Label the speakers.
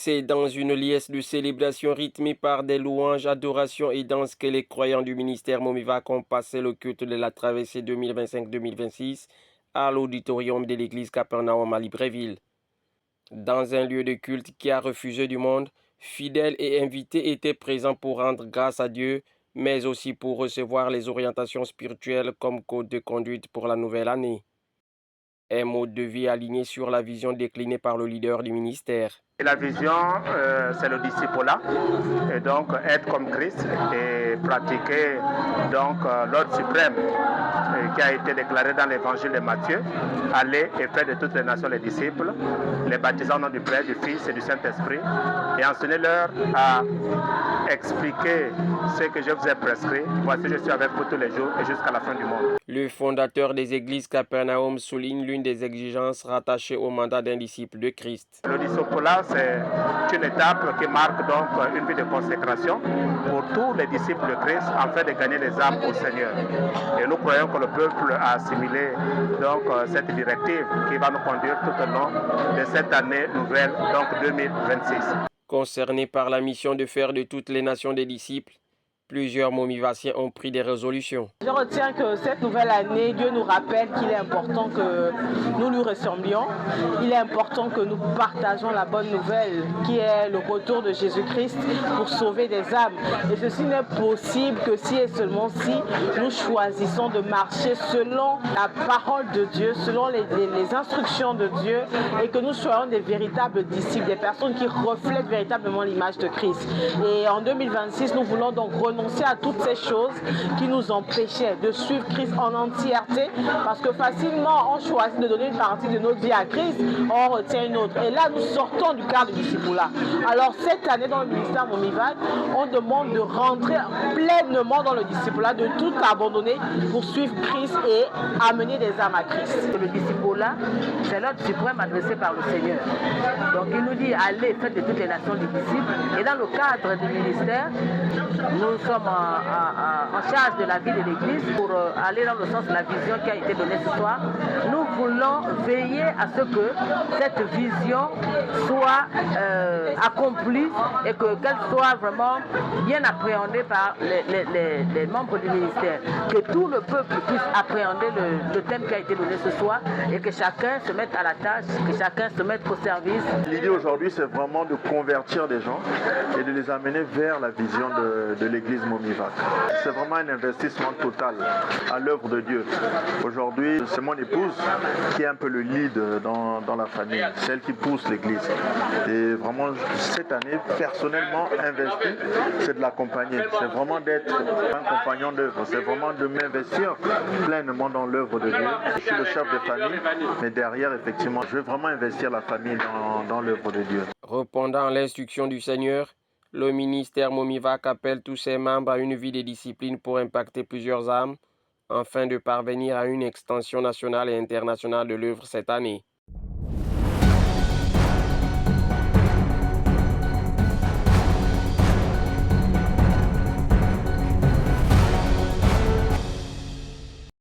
Speaker 1: C'est dans une liesse de célébration rythmée par des louanges, adorations et danses que les croyants du ministère Momivac ont passé le culte de la traversée 2025-2026 à l'auditorium de l'église Capernaum à Libreville. Dans un lieu de culte qui a refusé du monde, fidèles et invités étaient présents pour rendre grâce à Dieu, mais aussi pour recevoir les orientations spirituelles comme code de conduite pour la nouvelle année. Un mode de vie aligné sur la vision déclinée par le leader du ministère.
Speaker 2: Et la vision, c'est le disciple-là, et donc être comme Christ et pratiquer donc l'ordre suprême qui a été déclaré dans l'évangile de Matthieu. Aller et faire de toutes les nations les disciples, les baptisant au nom du Père, du Fils et du Saint-Esprit, et enseigner-leur à expliquer ce que je vous ai prescrit. Voici, je suis avec vous tous les jours et jusqu'à la fin du monde.
Speaker 1: Le fondateur des églises Capernaum souligne l'une des exigences rattachées au mandat d'un disciple de Christ.
Speaker 2: Le disciple-là, c'est une étape qui marque donc une vie de consécration pour tous les disciples de Christ afin de gagner des âmes au Seigneur. Et nous croyons que le peuple a assimilé donc cette directive qui va nous conduire tout au long de cette année nouvelle, donc 2026.
Speaker 1: Concernés par la mission de faire de toutes les nations des disciples, plusieurs momivaciens ont pris des résolutions.
Speaker 3: Je retiens que cette nouvelle année, Dieu nous rappelle qu'il est important que nous lui ressemblions. Il est important que nous partageons la bonne nouvelle qui est le retour de Jésus-Christ pour sauver des âmes. Et ceci n'est possible que si et seulement si nous choisissons de marcher selon la parole de Dieu, selon les instructions de Dieu, et que nous soyons des véritables disciples, des personnes qui reflètent véritablement l'image de Christ. Et en 2026, nous voulons donc renoncer à toutes ces choses qui nous empêchaient de suivre Christ en entièreté, parce que facilement on choisit de donner une partie de notre vie à Christ, on retient une autre. Et là, nous sortons du cadre du disciple-là. Alors cette année, dans le ministère Momivac, on demande de rentrer pleinement dans le disciple-là, de tout abandonner pour suivre Christ et amener des âmes à Christ.
Speaker 4: Le disciple-là, c'est l'ordre suprême adressé par le Seigneur. Donc il nous dit, allez, faites de toutes les nations des disciples. Et dans le cadre du ministère, nous sommes en charge de la vie de l'Église pour aller dans le sens de la vision qui a été donnée ce soir. Nous voulons veiller à ce que cette vision soit accomplie et qu'elle soit vraiment bien appréhendée par les membres du ministère. Que tout le peuple puisse appréhender le thème qui a été donné ce soir et que chacun se mette à la tâche, que chacun se mette au service.
Speaker 5: L'idée aujourd'hui, c'est vraiment de convertir des gens et de les amener vers la vision de l'Église Momivac. C'est vraiment un investissement total à l'œuvre de Dieu. Aujourd'hui, c'est mon épouse qui est un peu le lead dans la famille, celle qui pousse l'Église. Et vraiment, cette année, personnellement investi, c'est de l'accompagner. C'est vraiment d'être un compagnon d'œuvre. C'est vraiment de m'investir pleinement dans l'œuvre de Dieu. Je suis le chef de famille, mais derrière, effectivement, je veux vraiment investir la famille dans l'œuvre de Dieu.
Speaker 1: Répondant à l'instruction du Seigneur, le ministère Momivac appelle tous ses membres à une vie de discipline pour impacter plusieurs âmes, afin de parvenir à une extension nationale et internationale de l'œuvre cette année.